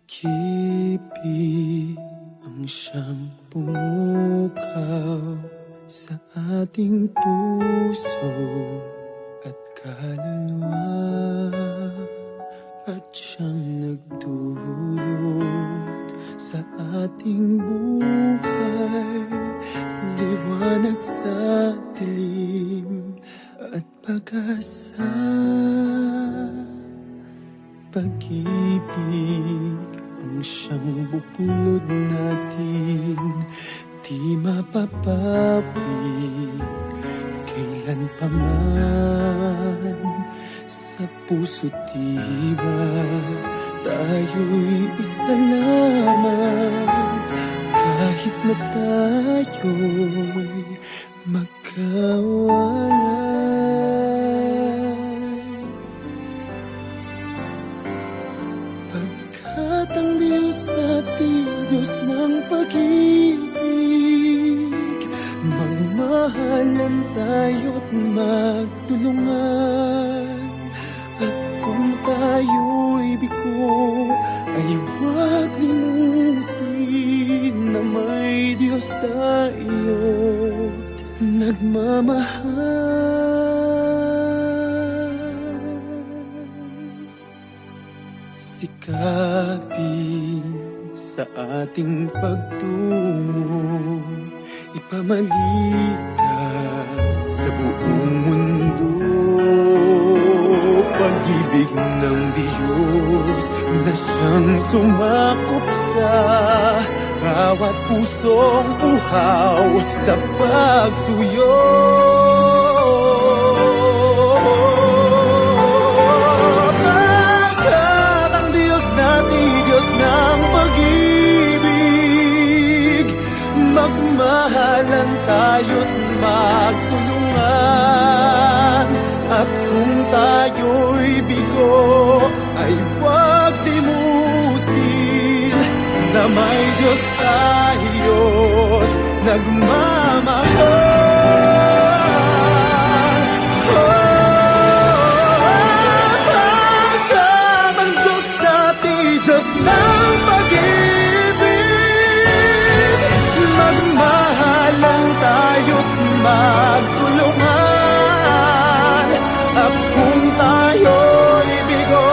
Pag-ibig ang siyang pumukaw sa ating puso at kaluluwa, at siyang nagdulot sa ating buhay, liwanag sa dilim at pag-asa. Pag-ibig ang siyang buklod natin, di mapapawi kailan pa man. Sa puso't diwa tayo'y isa lamang, kahit na tayo'y magkawalay. Pagkat ang Diyos natin, Diyos ng pag-ibig, magmahalan tayo't magtulungan. At kung tayo'y bigo, ay huwag limutin na may Diyos tayo't nagmamahal. Sikapin sa ating pagtungo, ipamaligaya sa buong mundo. Pag-ibig ng Diyos na siyang sumakop sa bawat pusong uhaw sa pagsuyo. Pagkat ang Diyos natin, Diyos ng pag-ibig, magmahalan tayo't magtulungan. At kung tayo'y bigo, ay huwag limutin na may Diyos tayo't nagmamahal. Pagkat ang Diyos natin, Diyos ng pag-ibig, magmahalan tayo't magtulungan. At kung tayo'y bigo,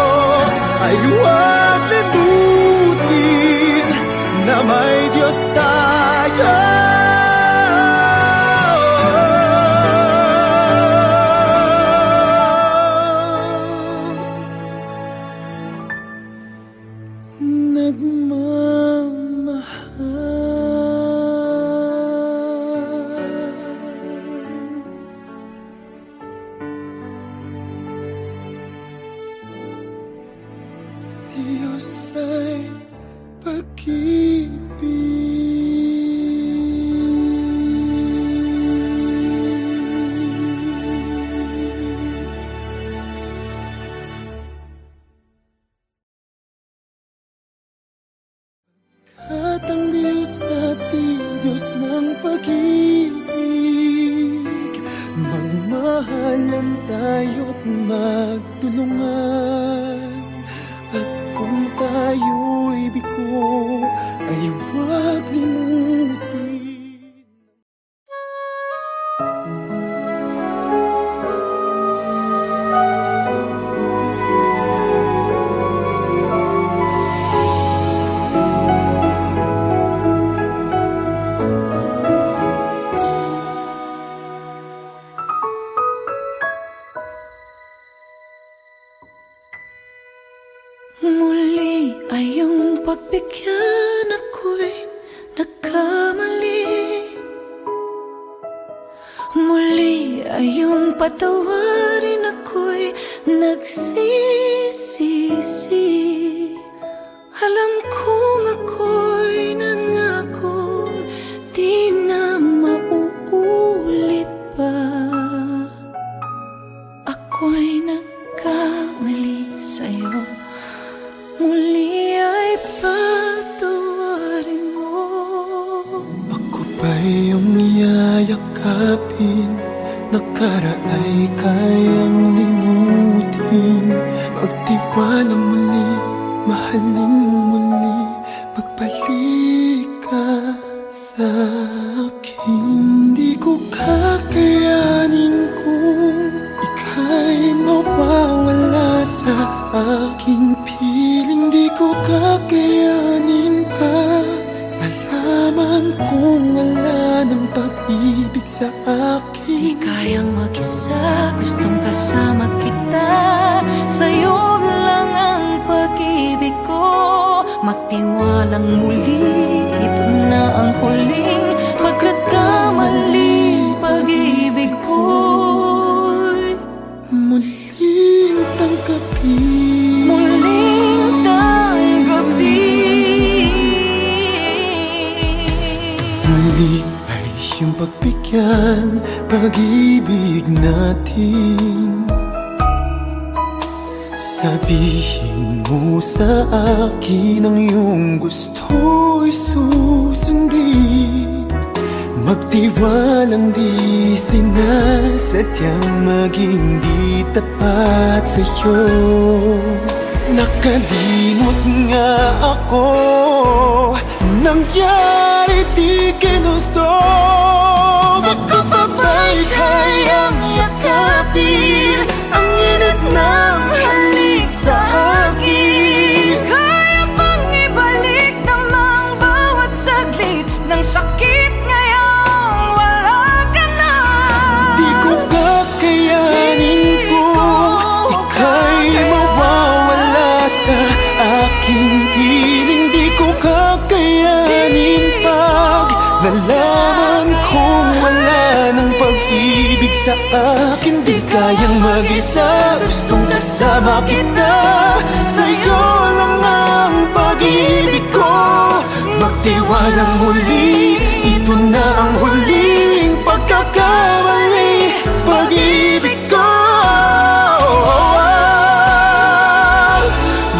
ay huwag limutin na may Diyos tayo. Diyos ay at ang Diyos natin, Diyos ng pag-ibig, magmahalan tayo't magtulungan. At kung tayo'y bigo, ay huwag limutin. Muli ay iyong pagbigyan, ako'y nagkamali. Muli ay iyong patawarin, ako'y nagsisisi. Alam kong ako'y nangakong di na mauulit pa. Ako'y nagkamali sa'yo, muli ay patawarin mo. Ako ba iyong yayakapin, nakaraay kayang limutin, magtiwala muli, mahalin muli. mawawala sa aking piling. Di ko kakayanin pa nalaman kung wala ng pag-ibig sa akin. Di kayang mag-isa, gustong kasama kita. Sa'yo lang ang pag-ibig ko. Magtiwalang muli, ito na ang huling pagkakamali. Pag-ibig ko'y muling tanggapin. muling tanggapin. Muli ay iyong pagbigyan pag-ibig natin. Sabihin mo sa akin ang iyong gusto'y susundin. Magtiwalang di sinasadyang maging di tapat sa'yo. Nakalimot nga ako, nangyari di ginusto. Ako pa ba'y kayang yakapin ang init ng halik sa akin? Kaya bang ibalik namang bawat saglit ng sakit ngayong wala ka na? Di ko kakayanin kung ika'y mawawala sa aking piling. Di ko kakayanin pag nalaman kung wala ng pag-ibig sa akin. Di kayang mag-isa, gustong kasama kita. Sa'yo lang ang pag-ibig ko. Magtiwalang muli, ito na ang huling pagkakamali. Pag-ibig ko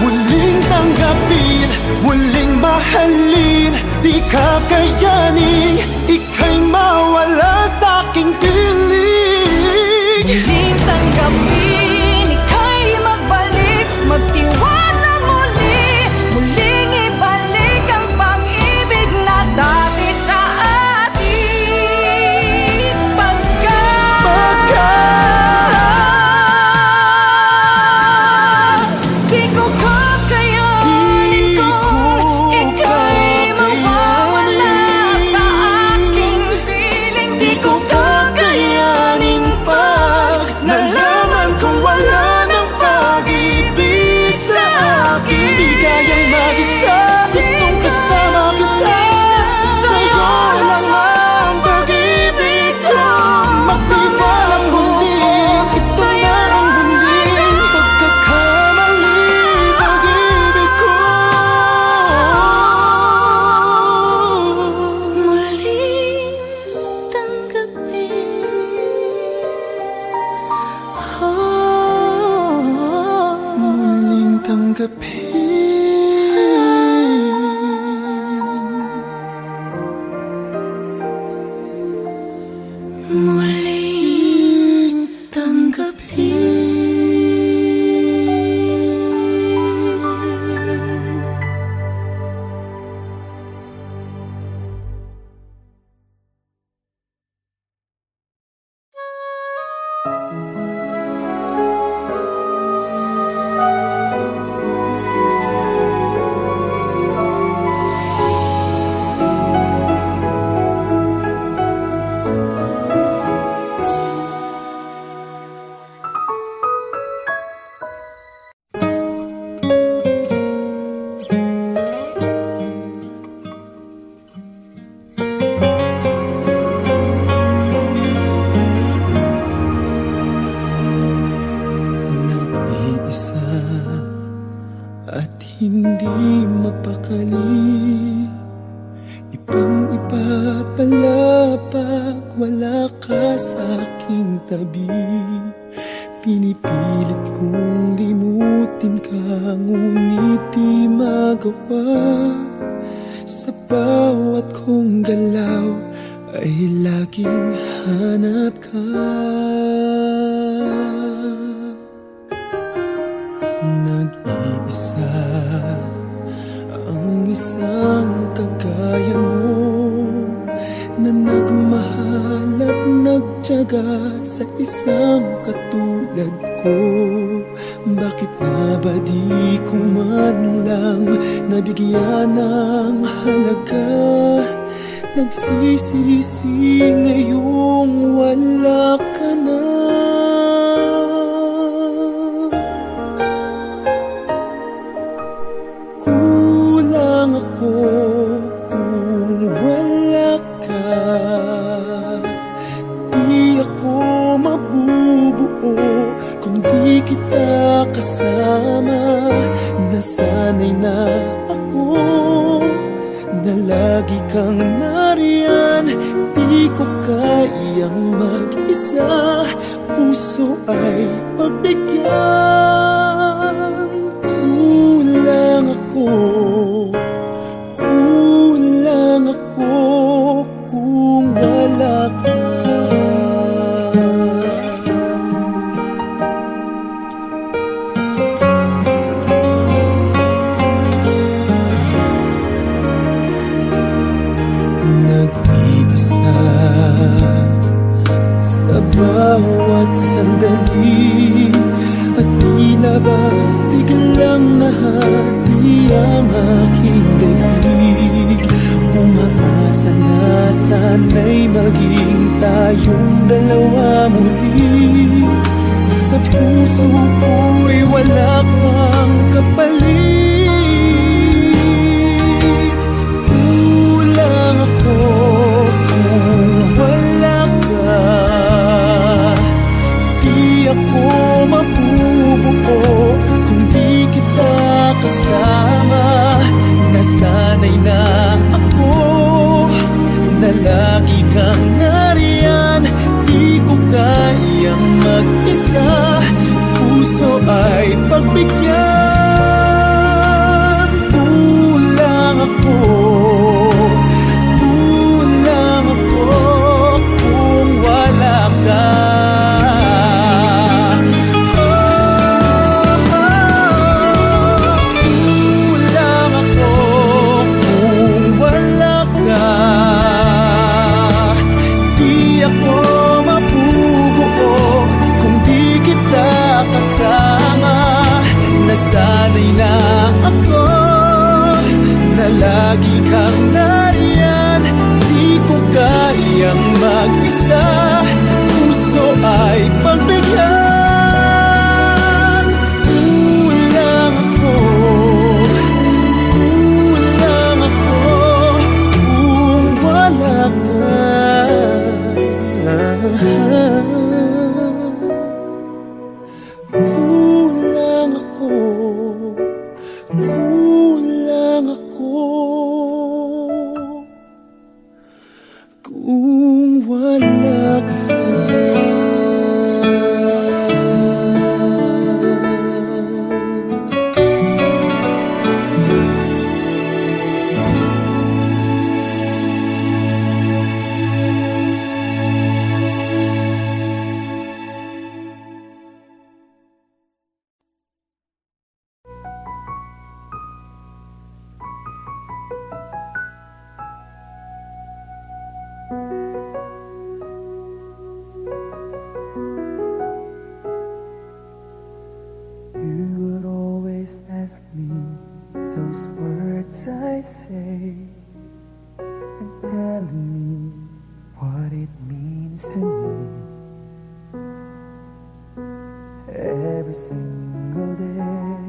muling tanggapin, muling mahalin. Di kakayanin, ika'y mawala sa aking piling. Muling tanggapin, ika'y magbalik, magtiwala muli. Muling ibalik ang pag-ibig na dati sa atin. Di ko kakayanin kung ika'y mawawala sa aking piling. Di ko Kakayanin pag nalaman kong wala ng pag-ibig sa akin. Di kayang mag-isa, gustong kasama kita. Sa'yo lang ang pag-ibig ko. Magtiwalang muli, ito na ang huling pagkakamali. Pag-ibig ko muling tanggapin. muling tanggapin. Muling tanggapin. Nag-iisa at hindi mapakali. Ibang-iba pala pag wala ka sa aking tabi. Pinipilit kong limutin ka, ngunit di magawa. Sa bawat kong galaw ay laging hanap ka. Nag-iisa ang isang kagaya mo, na nagmahal at nagtiyaga sa isang katulad ko? Bakit nga ba di ko man lang nabigyan ng halaga? Nagsisisi ngayong wala ka na. Kulang ako kung wala ka. Di ako mabubuo kung di kita kasama. Nasanay na ako na lagi kang nariyan. Di ko kayang mag-isa, puso ay pagbigyan. Kulang ako, kulang ako kung wala ka. Sa bawat sandali at tila ba biglang nahati ang aking daig. Umaasa na sana'y maging tayong dalawa muli. Sa puso ko'y wala kang kapalit. Kulang ako kung wala ka. Di ako mabubuo kung di kita kasama. Nasanay na ako na lagi kang nariyan. Di ko kayang mag-isa, puso ay pagbigyan. Kulang ako, kulang ako kung wala ka. Nasanay na ako na lagi kang nariyan. Di ko kayang mag-isa, puso ay pagbigyan. Kulang ako, kulang ako kung wala ka. Kulang ako, kulang ako kung wala ka. Those words I say and telling me what it means to me. Every single day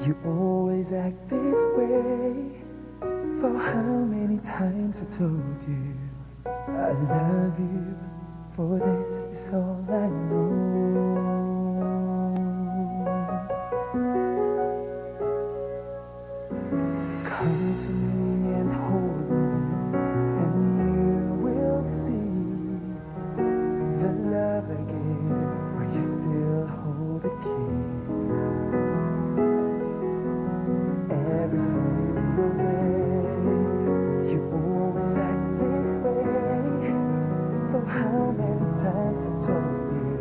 you always act this way. For how many times I told you I love you, for this is all I know. Come to me and hold me, and you will see the love I give, where you still hold the key. Every single day you always act this way. For how many times I told you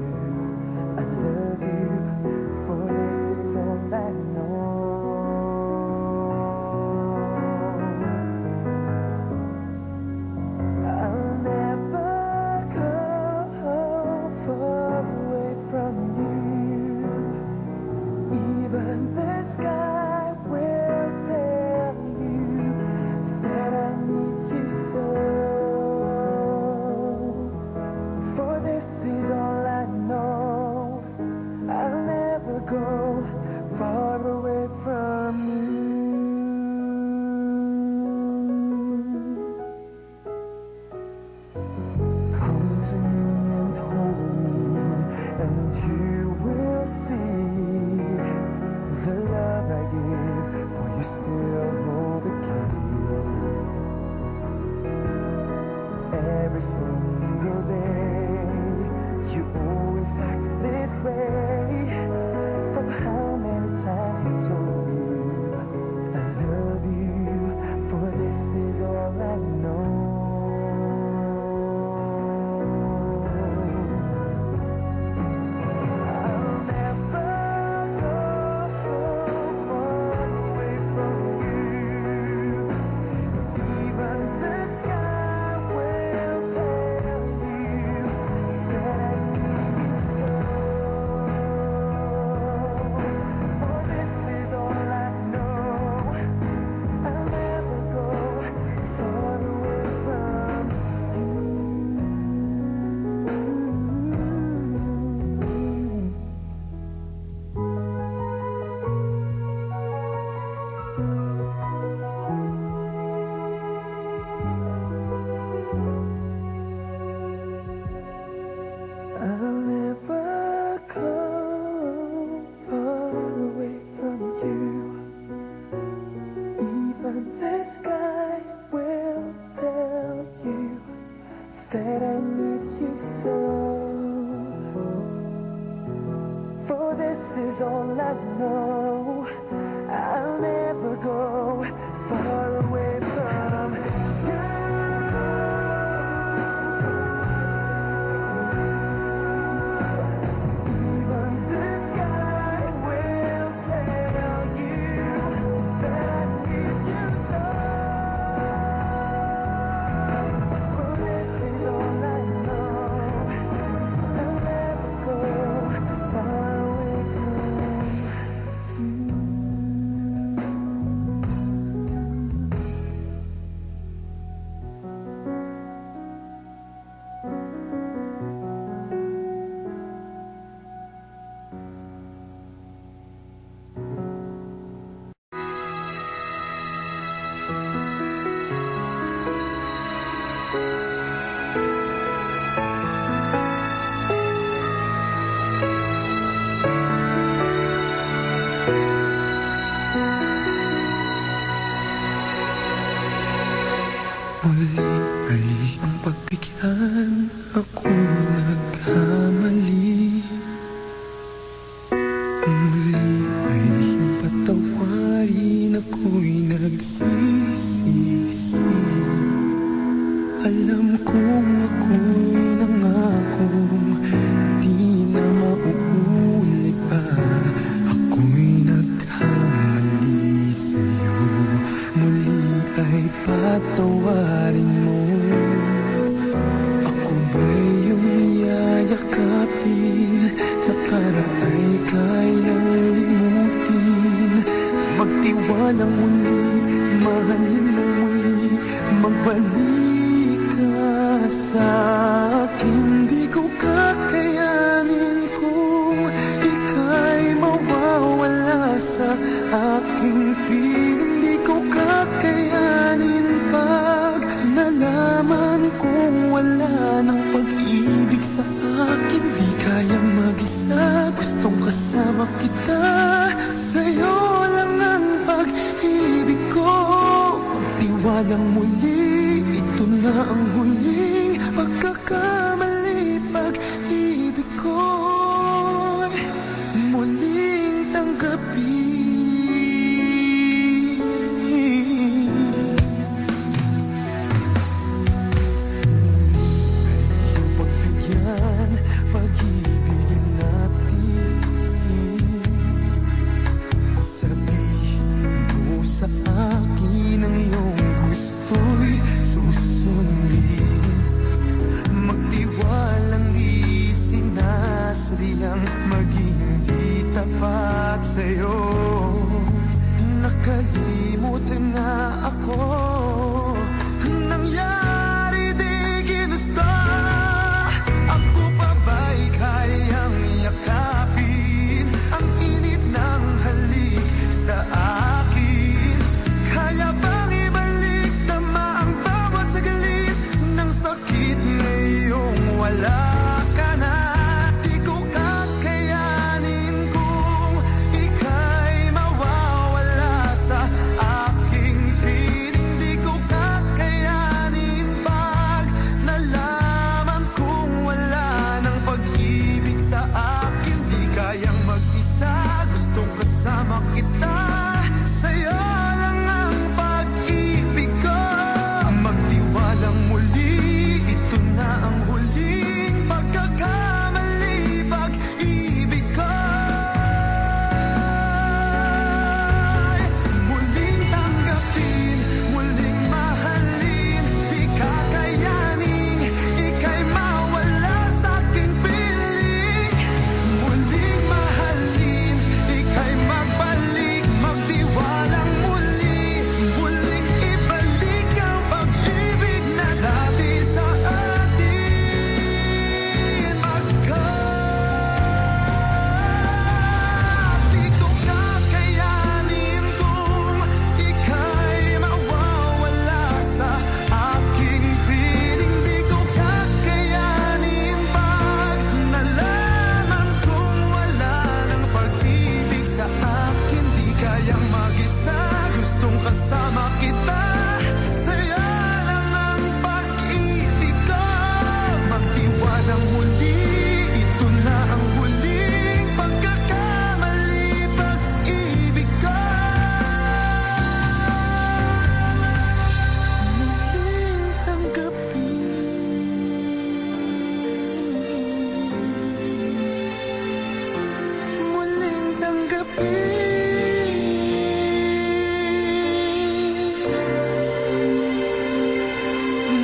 see the love I give, for you still hold the key. Every single day, you always act this way. For how many times I told you I love you, for this is all I know. That I need you so. For this is all I know. I'll never go far away from you. Even the sky will tell you that I need you so. Muli ay iyong pagbigyan, ako'y nagkamali. Muli ay iyong patawarin, ako'y nagsisisi. Alam kong ako'y nangakong di na mauulit pa. Ako'y nagkamali sa'yo, muli ay patawarin mo. Ako ba'y iyong yayakapin, nakaraay kayang limutin. Magtiwalang muli, mahalin mo muli, magbalik ka sa akin. Di ko kakayanin kung ika'y mawawala sa aking piling. Di ko kakayanin pag nalaman kong wala ng pag-ibig sa akin. Di kaya mag-isa, gustong kasama kita. Sa'yo lang ang pag-ibig ko. Magtiwalang muli, ito na ang huling pagkakamali. Pag-ibig ko'y muling tanggapin. Pag-ibigin natin, sabihin mo sa akin ang iyong gusto'y susundin. Magtiwalang di sinasadyang maging di tapat sa'yo. Nakalimutan nga ako, nangyari di ginusto. Ako pa ba'y kayang yakapin ang init ng halik sa akin? Kaya bang ibalik tama ang bawat sagalit ng sakit ngayong wala ka na? Di ko kakayanin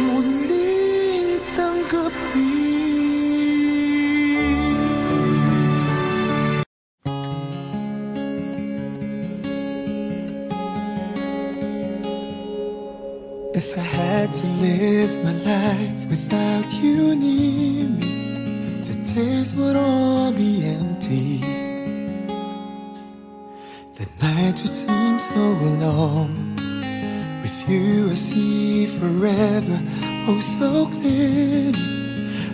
Muling tanggapin. If I had to live my life without you near me, the days would all be empty. The nights would seem so long. With you I see forever, oh so clearly.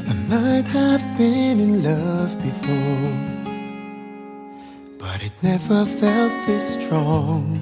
I might have been in love before, but it never felt this strong.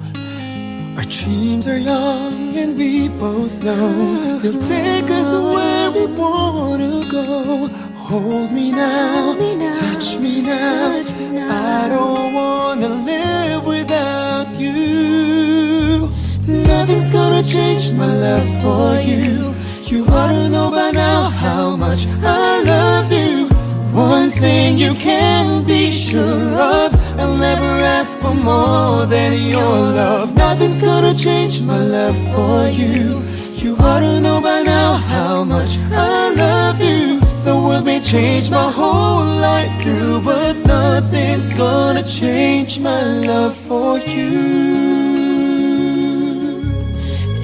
Our dreams are young and we both know they'll take us where we wanna go. Hold me now, touch me now. I don't wanna live without you. Nothing's gonna change my love for you. You ought to know by now how much I love you. One thing you can be sure of, I'll never ask for more than your love. Nothing's gonna change my love for you. You ought to know by now how much I love you. The world may change my whole life through, but nothing's gonna change my love for you.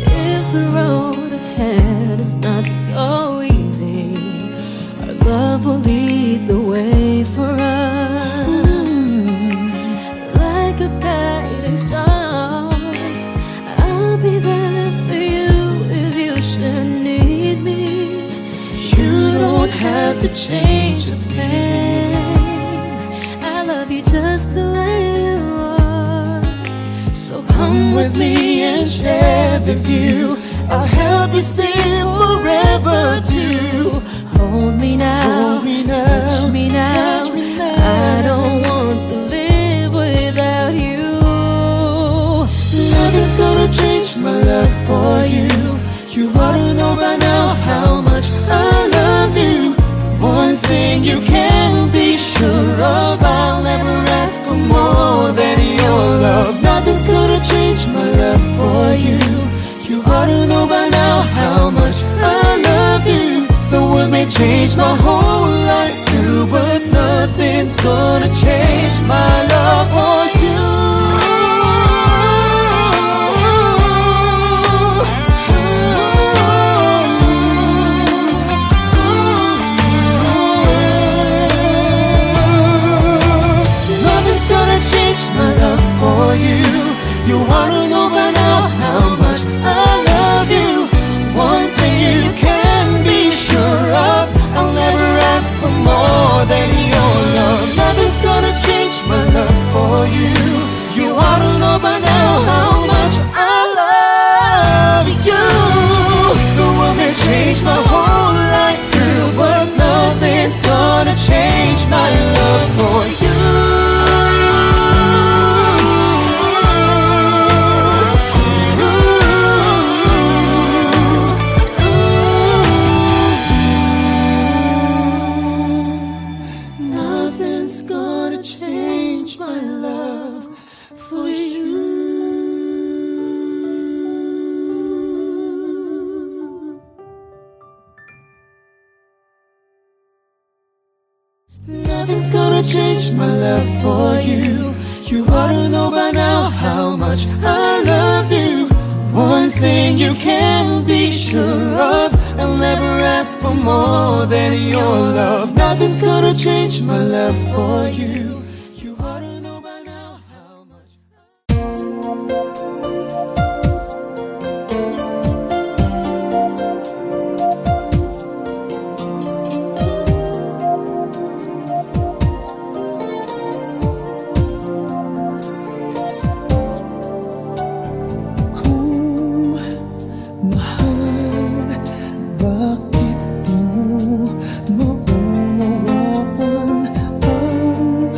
If the road ahead is not so easy, our love will lead the way for us. Like a guiding star, I'll be there for you if you should need me. You don't have to change a thing. I love you just the way you are. So come with me and share the view. I'll help you see forever too. Hold me now, hold me now, touch me now, touch me now. I don't want to live without you. Nothing's gonna change my love for you. You ought to know by now how much I love you. One thing you can be sure of, I'll never ask for more than your love. Nothing's gonna change my love for you. You ought to know by now how much I love you. The world may change my whole life through, but nothing's gonna change my love for you. Nothing's gonna change my love for you. You wanna know by now how much I love you. One thing you can be sure of, I'll never ask for more than your love. Nothing's gonna change my love for you. You ought to know by now how much I love you. The world may change my whole life through, but nothing's gonna change my love for you. Nothing's gonna change my love for you. Nothing's gonna change my love for you. You ought to know by now how much I love you. One thing you can be sure of, I'll never ask for more than your love. Nothing's gonna change my love for you. You ought to know by now how much. Bakit di mo maunawaan ang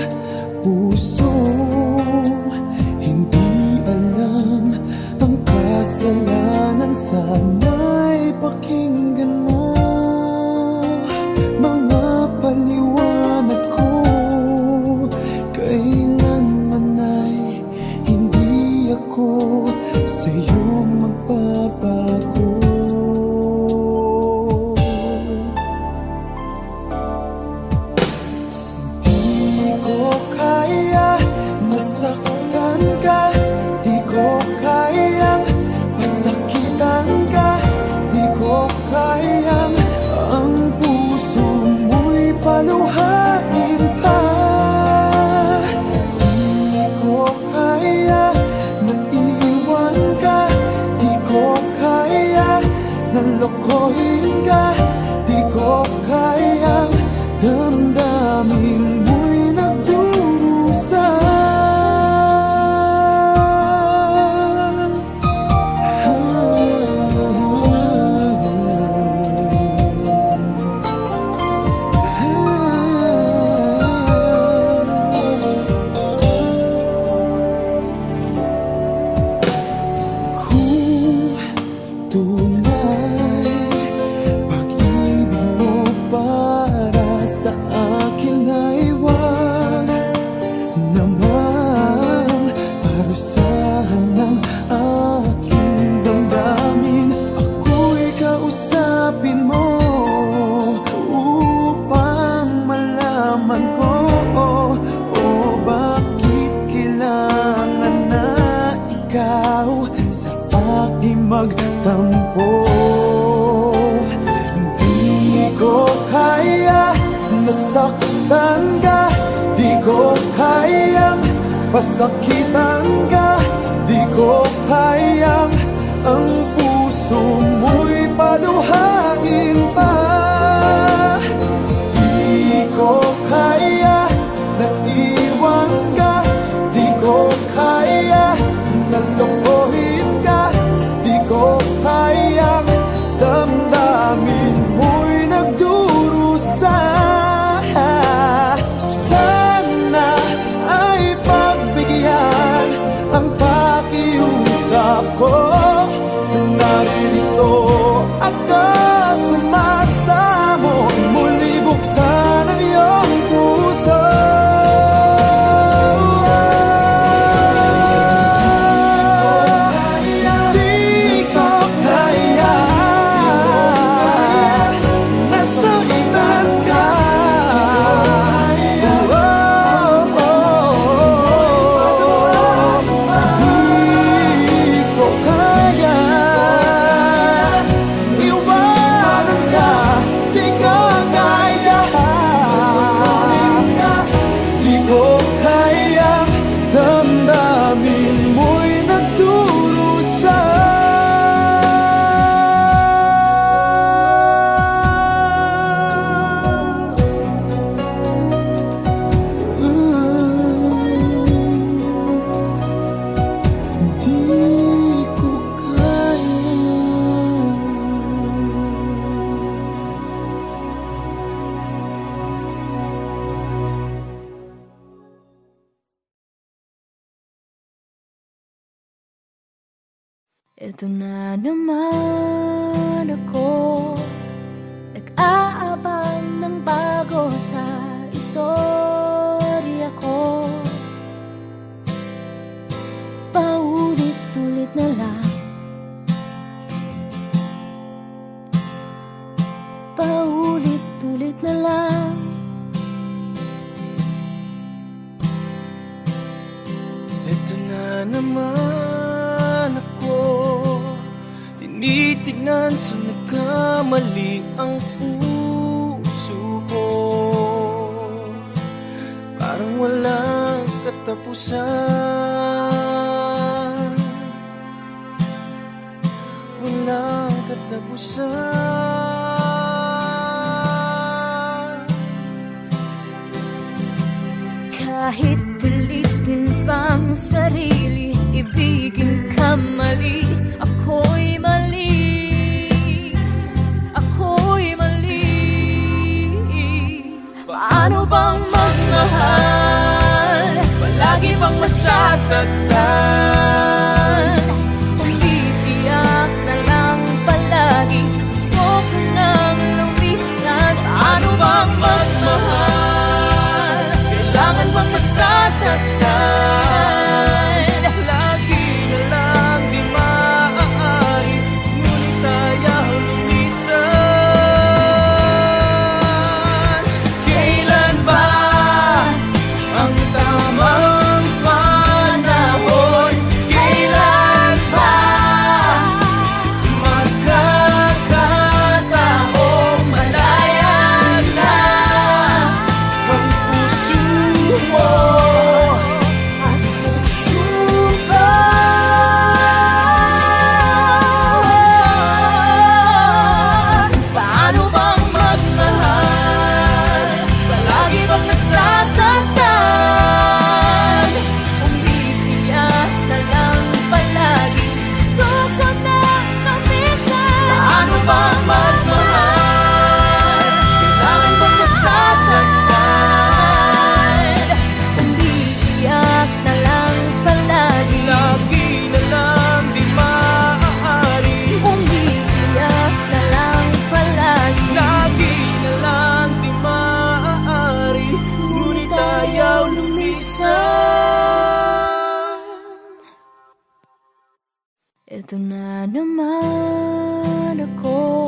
Pasakitan ka, di ko kayang ang puso mo'y paluhain pa. Di ko kaya na iwan ka, di ko kaya na lokohin ka, di ko kayang damdamin mo'y nagdurusa. Sana ay pagbigyan ang pakiusap ko. Naririto ako, sumasamon, muli buksan ang iyong puso. Di ko kaya nasakitan ka. Di ko kaya iwanan ka, di ka kaya. Di ko kayang damdamin mo'y nagdurusa. Di ko kaya. Ito na naman ako, nag-aabang ng bago sa istorya ko. Paulit-ulit na lang, paulit-ulit na lang. Ito na naman ako, tinitignan sa nagkamali ang puso ko. Parang walang katapusan, walang katapusan. Kahit pilitin pang sarili, ibigin ka mali, ako'y mali, ako'y mali. Paano bang magmahal, palagi bang masasaktan? Kung bibiyak na lang palagi, gusto ko nang lumisan. Paano bang magmahal, kailangan bang masasaktan? Lagi na lang di maaari, ngunit ayaw lumisan. Kailan ba ang tamang panahon? Kailan ba magkakataong malaya na ang puso mo? Paano bang magmahal, palagi bang nasasaktan? Kung bibiyak na lang palagi, gusto ko nang lumisan. Paano bang magmahal, kailangan bang nasasaktan? Kung bibiyak na lang palagi, Lagi na lang di maaari, kung bibiyak na lang palagi, lagi na lang di maaari, ngunit ayaw lumisan. ito na naman ako.